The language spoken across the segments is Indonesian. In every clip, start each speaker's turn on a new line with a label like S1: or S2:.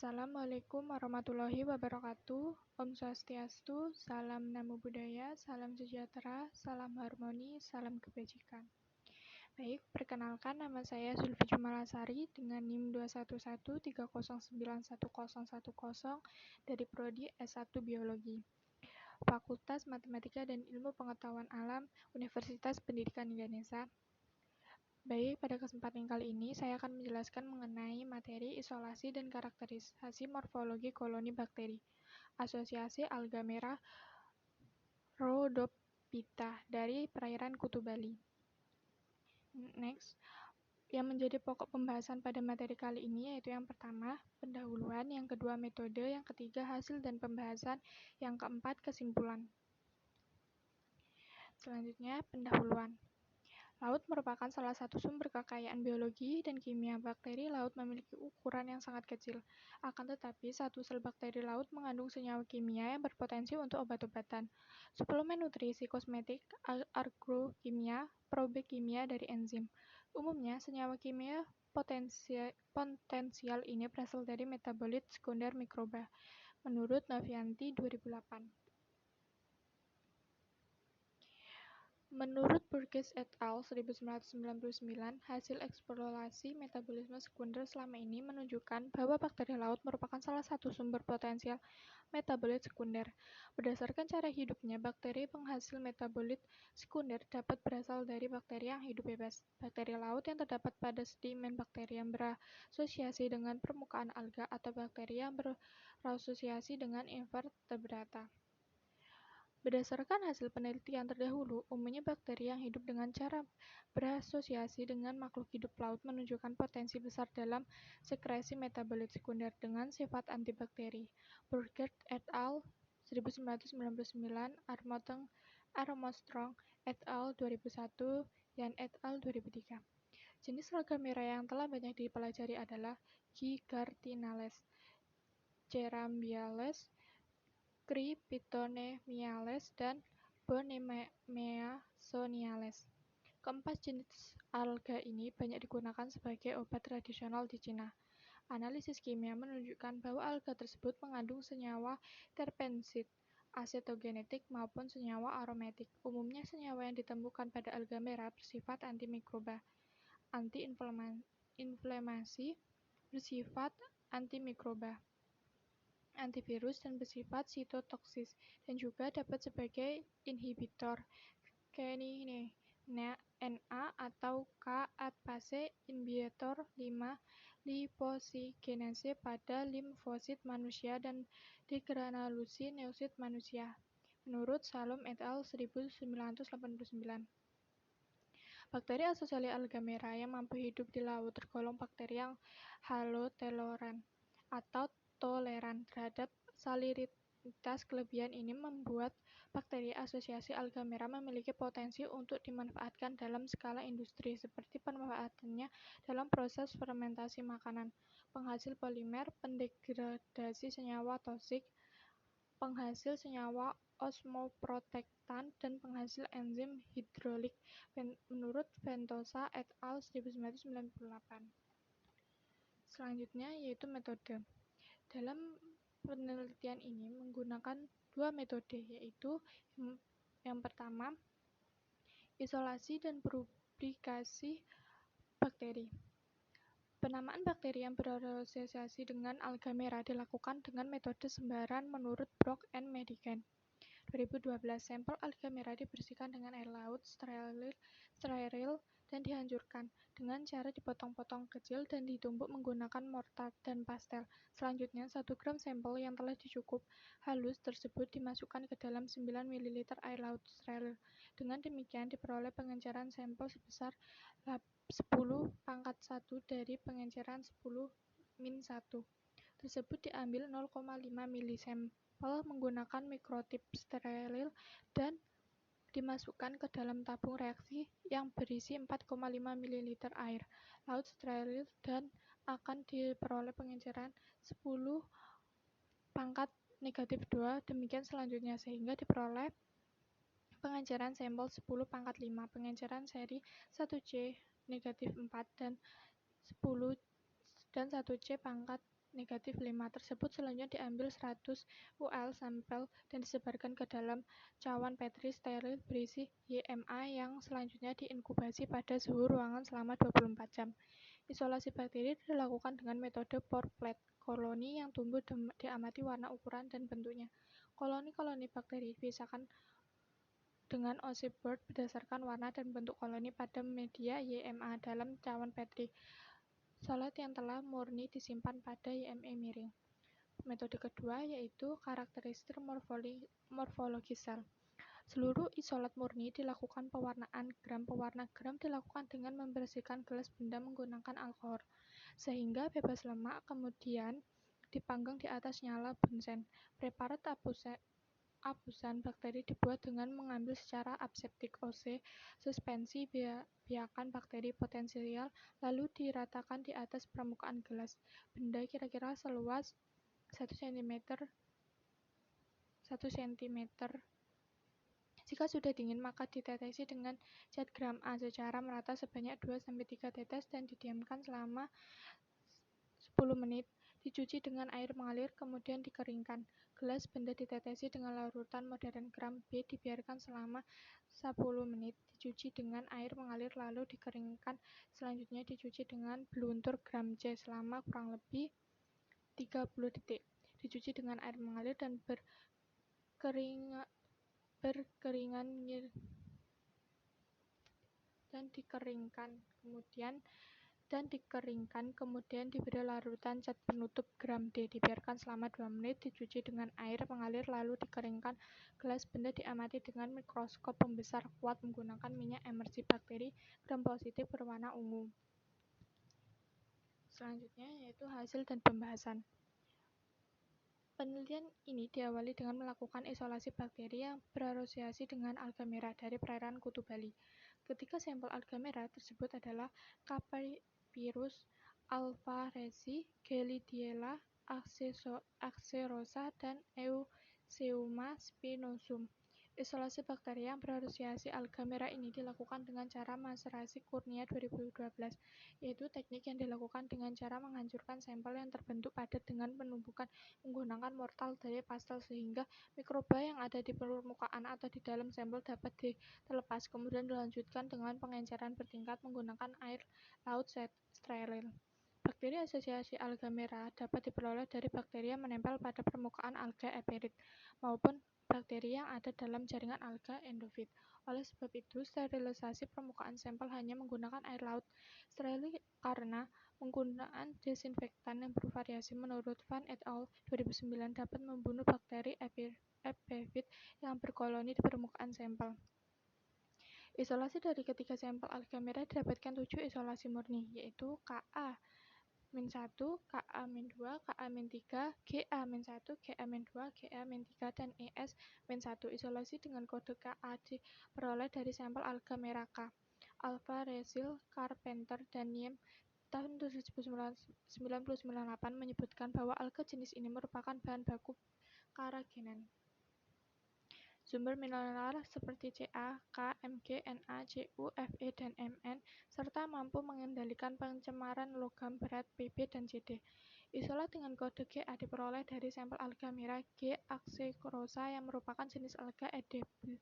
S1: Assalamualaikum warahmatullahi wabarakatuh. Om Swastiastu, salam namo buddhaya, salam sejahtera, salam harmoni, salam kebajikan. Baik, perkenalkan nama saya Zulfi Jumalasari dengan NIM 21130911010 dari Prodi S1 Biologi, Fakultas Matematika dan Ilmu Pengetahuan Alam, Universitas Pendidikan Indonesia. Baik, pada kesempatan kali ini saya akan menjelaskan mengenai materi isolasi dan karakterisasi morfologi koloni bakteri, asosiasi alga merah Rhodophyta dari perairan Kutu Bali. Next, yang menjadi pokok pembahasan pada materi kali ini yaitu yang pertama, pendahuluan, yang kedua, metode, yang ketiga, hasil dan pembahasan, yang keempat, kesimpulan. Selanjutnya, pendahuluan. Laut merupakan salah satu sumber kekayaan biologi dan kimia. Bakteri laut memiliki ukuran yang sangat kecil. Akan tetapi, satu sel bakteri laut mengandung senyawa kimia yang berpotensi untuk obat-obatan, suplemen nutrisi, kosmetik, agrokimia, probe kimia dari enzim. Umumnya, senyawa kimia potensial ini berasal dari metabolit sekunder mikroba, menurut Novianti 2008. Menurut Burgess et al. 1999, hasil eksplorasi metabolisme sekunder selama ini menunjukkan bahwa bakteri laut merupakan salah satu sumber potensial metabolit sekunder. Berdasarkan cara hidupnya, bakteri penghasil metabolit sekunder dapat berasal dari bakteri yang hidup bebas, bakteri laut yang terdapat pada sedimen bakteri yang berasosiasi dengan permukaan alga, atau bakteri yang berasosiasi dengan invertebrata. Berdasarkan hasil penelitian terdahulu, umumnya bakteri yang hidup dengan cara berasosiasi dengan makhluk hidup laut menunjukkan potensi besar dalam sekresi metabolit sekunder dengan sifat antibakteri. Burgess et al. 1999, Armstrong et al. 2001, Yan et al. 2003. Jenis alga merah yang telah banyak dipelajari adalah Gigartinales, Cerambyales, Cryptonemyales, dan Bonemyasoniales. Keempat jenis alga ini banyak digunakan sebagai obat tradisional di Cina. Analisis kimia menunjukkan bahwa alga tersebut mengandung senyawa terpensid, acetogenetik, maupun senyawa aromatik. Umumnya senyawa yang ditemukan pada alga merah bersifat antimikroba, anti-inflamasi, bersifat antimikroba, antivirus, dan bersifat sitotoksis, dan juga dapat sebagai inhibitor kinase Na atau K-atpase inhibitor 5 liposigenase pada limfosit manusia dan degranulosi neosit manusia, menurut Salom et al. 1989. Bakteri asosiasi alga merah yang mampu hidup di laut tergolong bakteri yang halotoleran atau toleran terhadap salinitas. Kelebihan ini membuat bakteri asosiasi alga merah memiliki potensi untuk dimanfaatkan dalam skala industri, seperti pemanfaatannya dalam proses fermentasi makanan, penghasil polimer, pendegradasi senyawa toksik, penghasil senyawa osmoprotektan, dan penghasil enzim hidrolik, menurut Ventosa et al. 1998. Selanjutnya yaitu metode. Dalam penelitian ini menggunakan dua metode, yaitu yang pertama, isolasi dan publikasi bakteri. Penamaan bakteri yang berasosiasi dengan alga merah dilakukan dengan metode sembaran menurut Brock and Medican. 2012, sampel alga merah dibersihkan dengan air laut steril dan dihancurkan dengan cara dipotong-potong kecil dan ditumbuk menggunakan mortar dan pastel. Selanjutnya, 1 gram sampel yang telah dicukup halus tersebut dimasukkan ke dalam 9 ml air laut steril. Dengan demikian diperoleh pengenceran sampel sebesar 10⁻⁴ dari pengenceran 10⁻⁴. Tersebut diambil 0,5 mili sampel menggunakan mikrotip steril dan dimasukkan ke dalam tabung reaksi yang berisi 4,5 ml air laut steril dan akan diperoleh pengenceran 10⁻². Demikian selanjutnya sehingga diperoleh pengenceran sampel 10⁻⁵. Pengenceran seri 1C-4 dan 10 dan 1C-4 negatif 5 tersebut selanjutnya diambil 100 UL sampel dan disebarkan ke dalam cawan Petri steril berisi YMA yang selanjutnya diinkubasi pada suhu ruangan selama 24 jam. Isolasi bakteri dilakukan dengan metode pour plate. Koloni yang tumbuh diamati warna, ukuran, dan bentuknya. Koloni-koloni bakteri dipisahkan dengan Oxford berdasarkan warna dan bentuk koloni pada media YMA dalam cawan Petri. Solid yang telah murni disimpan pada YMA miring. Metode kedua yaitu karakteristik morfologi sel. Seluruh isolat murni dilakukan pewarnaan gram. Pewarna gram dilakukan dengan membersihkan gelas benda menggunakan alkohol, sehingga bebas lemak, kemudian dipanggang di atas nyala bunsen. Preparat abusan bakteri dibuat dengan mengambil secara aseptik OC suspensi biakan bakteri potensial lalu diratakan di atas permukaan gelas benda kira-kira seluas 1 cm. Jika sudah dingin maka ditetesi dengan zat gram A secara merata sebanyak 2-3 tetes dan didiamkan selama 10 menit. Dicuci dengan air mengalir, kemudian dikeringkan. Gelas benda ditetesi dengan larutan modern gram B, dibiarkan selama 10 menit. Dicuci dengan air mengalir, lalu dikeringkan. Selanjutnya dicuci dengan bluntur gram C selama kurang lebih 30 detik. Dicuci dengan air mengalir dan dikeringkan, kemudian diberi larutan cat penutup gram D, dibiarkan selama 2 menit, dicuci dengan air mengalir, lalu dikeringkan. Gelas benda diamati dengan mikroskop pembesar kuat menggunakan minyak emersi bakteri gram positif berwarna ungu. Selanjutnya yaitu hasil dan pembahasan. Penelitian ini diawali dengan melakukan isolasi bakteri yang berasosiasi dengan alga merah dari perairan Kutu Bali. Ketiga sampel alga merah tersebut adalah Capypirus alvarezi, Gelidiella axerosa, dan Eupseuma spinosum. Isolasi bakteri yang berasosiasi alga merah ini dilakukan dengan cara maserasi Kurnia 2012, yaitu teknik yang dilakukan dengan cara menghancurkan sampel yang terbentuk padat dengan penumpukan menggunakan mortal dari pastel sehingga mikroba yang ada di permukaan atau di dalam sampel dapat terlepas, kemudian dilanjutkan dengan pengenceran bertingkat menggunakan air laut steril. Bakteri asosiasi alga merah dapat diperoleh dari bakteri yang menempel pada permukaan alga eperit maupun bakteri yang ada dalam jaringan alga endofit. Oleh sebab itu, sterilisasi permukaan sampel hanya menggunakan air laut steril karena penggunaan desinfektan yang bervariasi menurut Van et al. 2009 dapat membunuh bakteri epifit yang berkoloni di permukaan sampel. Isolasi dari ketiga sampel alga merah didapatkan 7 isolasi murni, yaitu Ka-1, Ka-2, Ka-3, Ga-1, Ga-2, Ga-3, dan Es-1. Isolasi dengan kode Ka diperoleh dari sampel alga merah K. Alvarezil, Carpenter, dan Niem tahun 1998 menyebutkan bahwa alga jenis ini merupakan bahan baku karagenan. Sumber mineral seperti Ca, K, Mg, Na, Cu, Fe, dan Mn, serta mampu mengendalikan pencemaran logam berat Pb dan Cd. Isolat dengan kode Ga diperoleh dari sampel alga merah G. axerosa yang merupakan jenis alga edible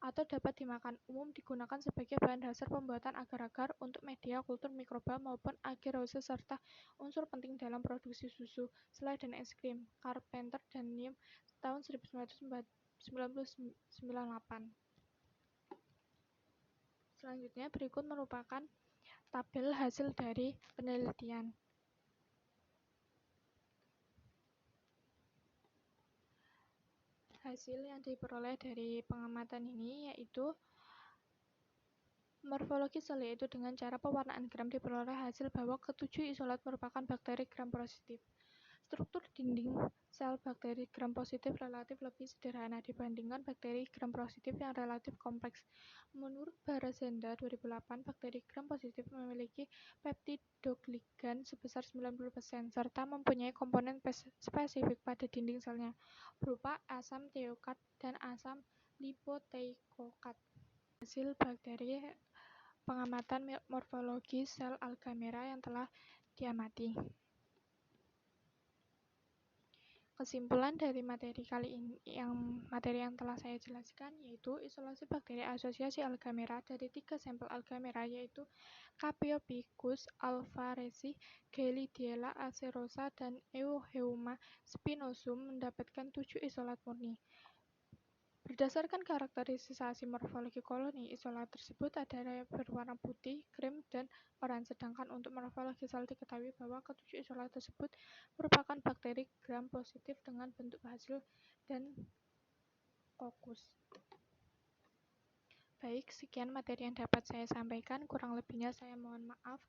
S1: atau dapat dimakan. Umum digunakan sebagai bahan dasar pembuatan agar-agar untuk media kultur mikroba maupun agarose serta unsur penting dalam produksi susu, selai, dan es krim. Carpenter dan Niem tahun 1998. Selanjutnya berikut merupakan tabel hasil dari penelitian. Hasil yang diperoleh dari pengamatan ini yaitu morfologi sel, yaitu dengan cara pewarnaan gram diperoleh hasil bahwa ketujuh isolat merupakan bakteri gram positif. Struktur dinding sel bakteri gram positif relatif lebih sederhana dibandingkan bakteri gram positif yang relatif kompleks. Menurut Barazenda 2008, bakteri gram positif memiliki peptidoglican sebesar 90% serta mempunyai komponen spesifik pada dinding selnya berupa asam teokat dan asam lipoteikokat. Hasil bakteri pengamatan morfologi sel alga merah yang telah diamati. Kesimpulan dari materi kali ini materi yang telah saya jelaskan yaitu isolasi bakteri asosiasi alga merah dari 3 sampel alga merah yaitu Capiopicus alvarezi, Gellidiella acerosa, dan Euheuma spinosum mendapatkan 7 isolat murni. Berdasarkan karakterisasi morfologi koloni, isolat tersebut ada berwarna putih, krem, dan oranye. Sedangkan untuk morfologi sel diketahui bahwa ketujuh isolat tersebut merupakan bakteri gram positif dengan bentuk hasil dan kokus. Baik, sekian materi yang dapat saya sampaikan. Kurang lebihnya saya mohon maaf.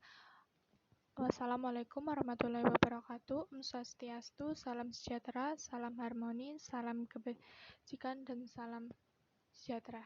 S1: Wassalamualaikum warahmatullahi wabarakatuh. Om Swastiastu, salam sejahtera, salam harmoni, salam kebajikan, dan salam sejahtera.